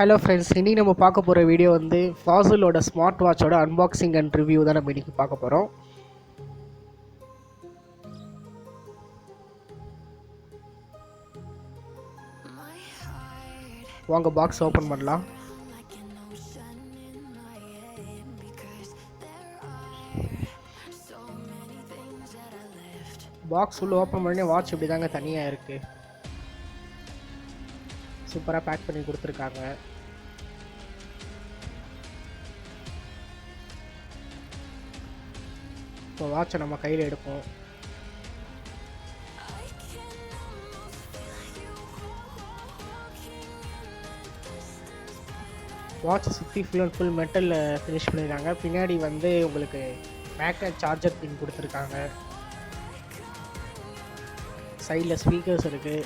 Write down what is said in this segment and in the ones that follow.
Hello friends, இன்றைக்கி நம்ம பார்க்க போகிற வீடியோ வந்து ஃபாசிலோட ஸ்மார்ட் வாட்சோட அன்பாக்சிங் அண்ட் ரிவ்யூ தான் நம்ம இன்றைக்கி பார்க்க போகிறோம். வாங்க பாக்ஸ் ஓப்பன் பண்ணலாம். பாக்ஸ் உள்ள ஓப்பன் பண்ணி வாட்ச் இப்படி தாங்க தனியாக இருக்குது. சூப்பராக பேக் பண்ணி கொடுத்துருக்காங்க. இப்போ வாட்சை நம்ம கையில் எடுப்போம். வாட்ச் சுற்றி ஃபுல் அண்ட் ஃபுல் மெட்டலில் ஃபினிஷ் பண்ணியிருக்காங்க. பின்னாடி வந்து உங்களுக்கு மேக்னெட் சார்ஜர் பின் கொடுத்துருக்காங்க. சைடில் ஸ்பீக்கர்ஸ் இருக்குது.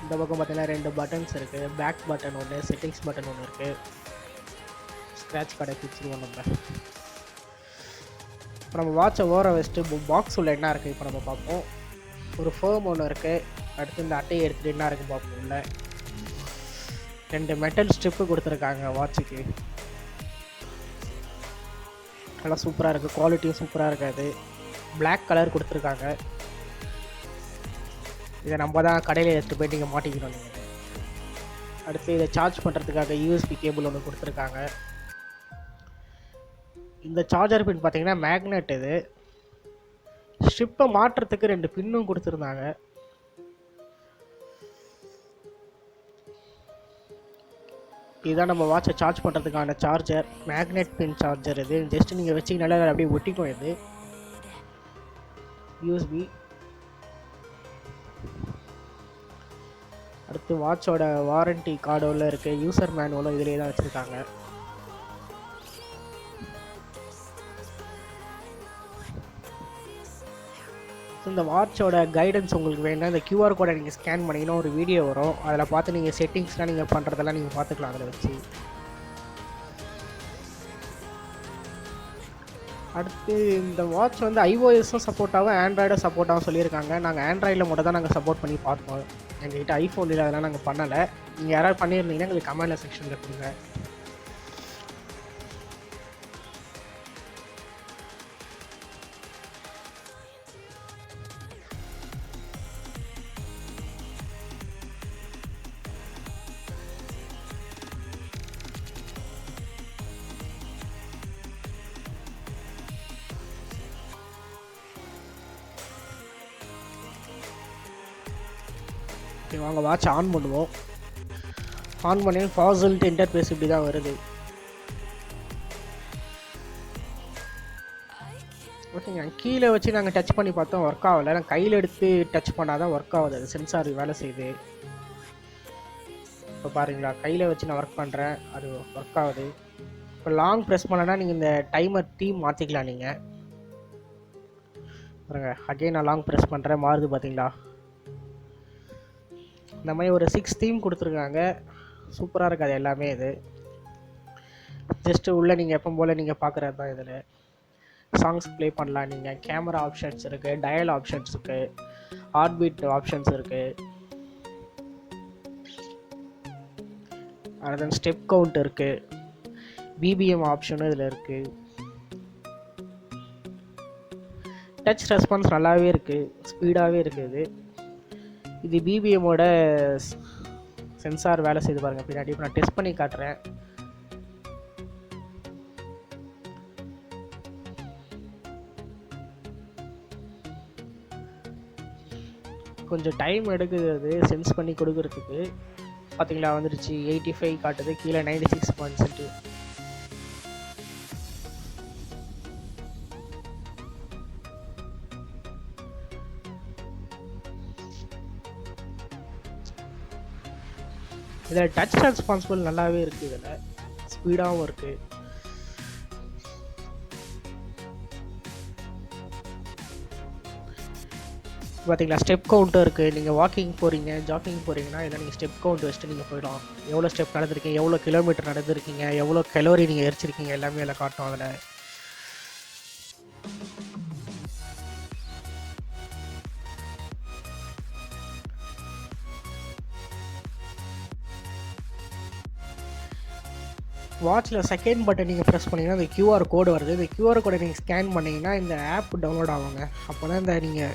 இந்த பக்கம் பார்த்தீங்கன்னா 2 பட்டன்ஸ் இருக்குது. பேக் பட்டன் ஒன்று, செட்டிங்ஸ் பட்டன் ஒன்று இருக்குது. ஸ்க்ராட்ச் கார்டை பிடிச்சிருவோம் நம்ம. இப்போ நம்ம வாட்சை ஓர வச்சுட்டு பாக்ஸ் உள்ள என்ன இருக்குது இப்போ நம்ம பார்ப்போம். ஒரு ஃபோம் ஒன்று இருக்குது. அடுத்து இந்த அட்டையை எடுத்துகிட்டு என்ன இருக்குது பார்ப்போம். உள்ள 2 மெட்டல் ஸ்ட்ரிப்பு கொடுத்துருக்காங்க வாட்சுக்கு. நல்லா சூப்பராக இருக்குது. குவாலிட்டியும் சூப்பராக இருக்காது. பிளாக் கலர் கொடுத்துருக்காங்க. இதை நம்ம தான் கடையில் எடுத்துகிட்டு போய் நீங்கள் மாட்டிக்கணும். நீங்கள் அடுத்து இதை சார்ஜ் பண்ணுறதுக்காக யூஎஸ்பி கேபிள் ஒன்று கொடுத்துருக்காங்க. இந்த சார்ஜர் பின் பார்த்தீங்கன்னா மேக்னெட். இது ஸ்ட்ரிப்பை மாட்டுறதுக்கு 2 பின்னும் கொடுத்துருந்தாங்க. இதுதான் நம்ம வாட்சை சார்ஜ் பண்ணுறதுக்கான சார்ஜர். மேக்னெட் பின் சார்ஜர். இது ஜஸ்ட் நீங்கள் வச்சிங்கனால அப்படியே ஒட்டிக்கும். இது யூஎஸ்பி. அடுத்து வாட்சோட வாரண்டி கார்டோவில் இருக்க யூசர் மேனுவலும் இதிலே தான் வச்சுருக்காங்க. இந்த வாட்சோட கைடன்ஸ் உங்களுக்கு வேணும்னா இந்த QR கோடை நீங்கள் ஸ்கேன் பண்ணிங்கன்னா ஒரு வீடியோ வரும். அதில் பார்த்து நீங்கள் செட்டிங்ஸ்லாம் நீங்கள் பண்ணுறதெல்லாம் நீங்கள் பார்த்துக்கலாம் அதில் வச்சு. அடுத்து இந்த வாட்ச் வந்து iOSம் சப்போர்ட் ஆகும், ஆண்ட்ராய்டும் சப்போர்ட் ஆகும் சொல்லியிருக்காங்க. நாங்கள் ஆண்ட்ராய்டில் மட்டும் தான் நாங்கள் சப்போர்ட் பண்ணி பார்த்தோம். எங்கள்கிட்ட ஐஃபோன் இல்லை, அதெல்லாம் நாங்கள் பண்ணலை. நீங்கள் யாராவது பண்ணியிருந்தீங்கன்னா எங்களுக்கு கமெண்ட் செக்ஷனில் கொடுங்க. வாங்க வாட்ச் ஆன் பண்ணுவோம். ஆன் பண்ணி ஃபாசில்ட்டு இன்டர்ஃபேஸ் இப்படி தான் வருது. ஓகேங்க. கீழே வச்சு நாங்கள் டச் பண்ணி பார்த்தோம், ஒர்க் ஆகலை. நாங்கள் கையில் எடுத்து டச் பண்ணால் தான் ஒர்க் ஆகுது. அது சென்சார் வேலை செய்யுது. இப்போ பாருங்களா, கையில் வச்சு நான் ஒர்க் பண்ணுறேன், அது ஒர்க் ஆகுது. இப்போ லாங் ப்ரெஸ் பண்ணனா நீங்கள் இந்த டைமர் தீம் மாற்றிக்கலாம். நீங்கள் பாருங்க, அகைன் நான் லாங் ப்ரெஸ் பண்ணுறேன், மாறுது பார்த்தீங்களா. இந்த மாதிரி ஒரு 6 தீம் கொடுத்துருக்காங்க. சூப்பராக இருக்காது எல்லாமே. இது ஜஸ்ட்டு உள்ளே நீங்கள் எப்போ போல் நீங்கள் பார்க்குறது தான். இதில் சாங்ஸ் ப்ளே பண்ணலாம். நீங்கள் கேமரா ஆப்ஷன்ஸ் இருக்குது, டயல் ஆப்ஷன்ஸ் இருக்குது, ஹார்ட் பீட் ஆப்ஷன்ஸ் இருக்குது, அடுத்து ஸ்டெப் கவுண்ட் இருக்குது, பிபிஎம் ஆப்ஷனும் இதில் இருக்குது. டச் ரெஸ்பான்ஸ் நல்லாவே இருக்குது, ஸ்பீடாகவே இருக்குது. இது பிபிஎம்மோட சென்சார் வேலை செய்து பாருங்கள் பின்னாடி. இப்போ நான் டெஸ்ட் பண்ணி காட்டுறேன். கொஞ்சம் டைம் எடுக்குது அது சென்ஸ் பண்ணி கொடுக்கறதுக்கு. பார்த்தீங்களா, வந்துடுச்சு. 85 காட்டுது, கீழே 96%. இதில் டச் ரெஸ்பான்சிபிள் நல்லாவே இருக்குது. இதில் ஸ்பீடாகவும் இருக்குது. பார்த்தீங்களா, ஸ்டெப் கவுண்ட்டும் இருக்குது. நீங்கள் வாக்கிங் போகிறீங்க, ஜாக்கிங் போகிறீங்கன்னா இதில் நீங்கள் ஸ்டெப் கவுண்ட் வச்சுட்டு நீங்கள் போயிடலாம். எவ்வளோ ஸ்டெப் நடந்திருக்கீங்க, எவ்வளோ கிலோமீட்டர் நடந்திருக்கீங்க, எவ்வளோ கலோரி நீங்கள் எரிச்சிருக்கீங்க, எல்லாமே அதில் காட்டும். அதில் வாட்சில் செகண்ட் பட்டன் நீங்கள் ப்ரெஸ் பண்ணிங்கன்னா இந்த கியூஆர் கோடு வருது. இந்த கியூஆர் கோடை நீங்கள் ஸ்கேன் பண்ணிங்கன்னா இந்த ஆப் டவுன்லோட் ஆகுங்க. அப்போ தான் இந்த நீங்கள்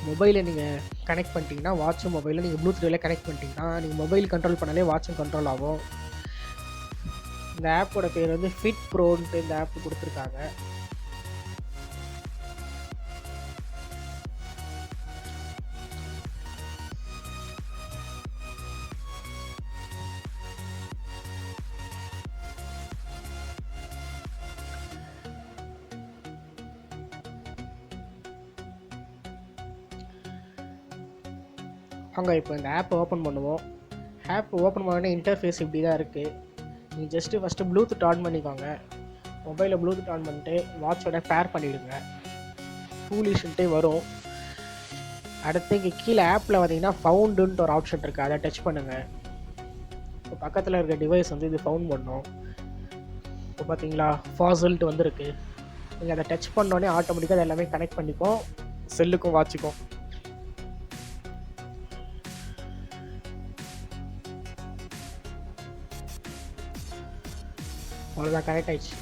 மொபைலில் நீங்கள் கனெக்ட் பண்ணிட்டீங்கன்னா வாட்சும் மொபைலில் நீங்கள் ப்ளூடூத்தில் கனெக்ட் பண்ணிட்டீங்கன்னா நீங்கள் மொபைல் கண்ட்ரோல் பண்ணாலே வாட்சும் கண்ட்ரோல் ஆகும். இந்த ஆப்போட பேர் வந்து ஃபிட் ப்ரோன்ட்டு இந்த ஆப் கொடுத்துருக்காங்க. அங்கே இப்போ இந்த ஆப்பை ஓப்பன் பண்ணுவோம். ஆப் ஓப்பன் பண்ணோடனே இன்டர்ஃபேஸ் இப்படி தான் இருக்குது. நீங்கள் ஜஸ்ட்டு ஃபஸ்ட்டு ப்ளூடூத் ஆன் பண்ணிக்கோங்க. மொபைலில் ப்ளூடூத் ஆன் பண்ணிட்டு வாட்சோட பேர் பண்ணிவிடுங்க. ஃபூலிஷ்ன்ட்டே வரும். அடுத்து இங்கே கீழே ஆப்பில் பார்த்தீங்கன்னா ஃபவுண்டுன்ட்டு ஒரு ஆப்ஷன் இருக்குது, அதை டச் பண்ணுங்கள். இப்போ பக்கத்தில் இருக்க டிவைஸ் வந்து இது ஃபவுண்ட் பண்ணோம். இப்போ பார்த்தீங்களா ஃபாசல்ட்டு வந்துருக்கு. நீங்கள் அதை டச் பண்ணோடனே ஆட்டோமேட்டிக்காக அது எல்லாமே கனெக்ட் பண்ணிப்போம் செல்லுக்கும் வாட்சுக்கும். அவ்வளோதான், கனெக்ட் ஆயிடுச்சு.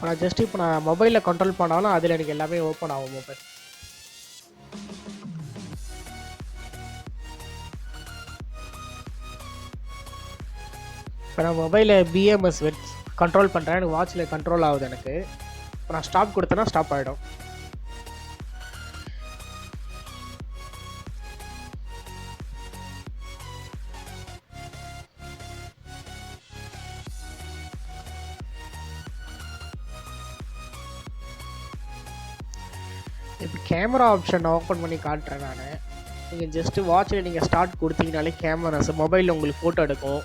நான் ஜஸ்ட் இப்போ நான் மொபைலில் கண்ட்ரோல் பண்ணாலும் அதில் எனக்கு எல்லாமே ஓப்பன் ஆகும் மொபைல். இப்போ நான் மொபைலில் பிஎம்எஸ் கண்ட்ரோல் பண்ணுறேன், எனக்கு வாட்சில் கண்ட்ரோல் ஆகுது. எனக்கு இப்போ நான் ஸ்டாப் கொடுத்தேன்னா ஸ்டாப் ஆகிடும். இப்போ கேமரா ஆப்ஷன் ஓப்பன் பண்ணி காட்டுறேன் நான். நீங்கள் ஜஸ்ட்டு வாட்சில் நீங்கள் ஸ்டார்ட் கொடுத்தீங்கனாலே கேமராஸ் மொபைலில் உங்களுக்கு ஃபோட்டோ எடுக்கும்.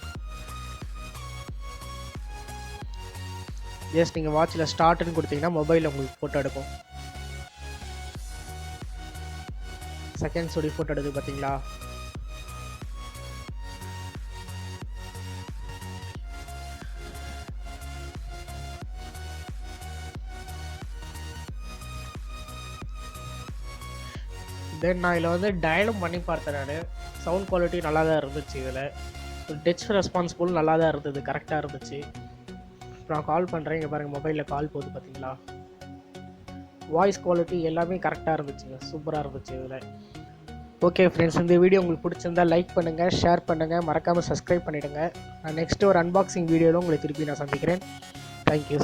ஜஸ்ட் நீங்கள் வாட்சில் ஸ்டார்ட்னு கொடுத்தீங்கன்னா மொபைலில் உங்களுக்கு ஃபோட்டோ எடுக்கும். செகண்ட்ஸோடைய ஃபோட்டோ எடுக்குது பார்த்தீங்களா? தென் நான் இதில் வந்து டயலும் பண்ணி பார்த்தேன். நான் சவுண்ட் குவாலிட்டி நல்லா தான் இருந்துச்சு. இதில் டச் ரெஸ்பான்சிபிள் நல்லா தான் இருந்தது, கரெக்டாக இருந்துச்சு. இப்போ நான் கால் பண்ணுறேன், இங்கே பாருங்கள் மொபைலில் கால் போகுது பார்த்தீங்களா? வாய்ஸ் குவாலிட்டி எல்லாமே கரெக்டாக இருந்துச்சுங்க, சூப்பராக இருந்துச்சு இதில். ஓகே ஃப்ரெண்ட்ஸ், இந்த வீடியோ உங்களுக்கு பிடிச்சிருந்தால் லைக் பண்ணுங்கள், ஷேர் பண்ணுங்கள், மறக்காமல் சப்ஸ்கிரைப் பண்ணிவிடுங்க. நான் நெக்ஸ்ட்டு ஒரு அன்பாக்சிங் வீடியோவில் உங்களை திருப்பி நான் சந்திக்கிறேன். தேங்க்யூ.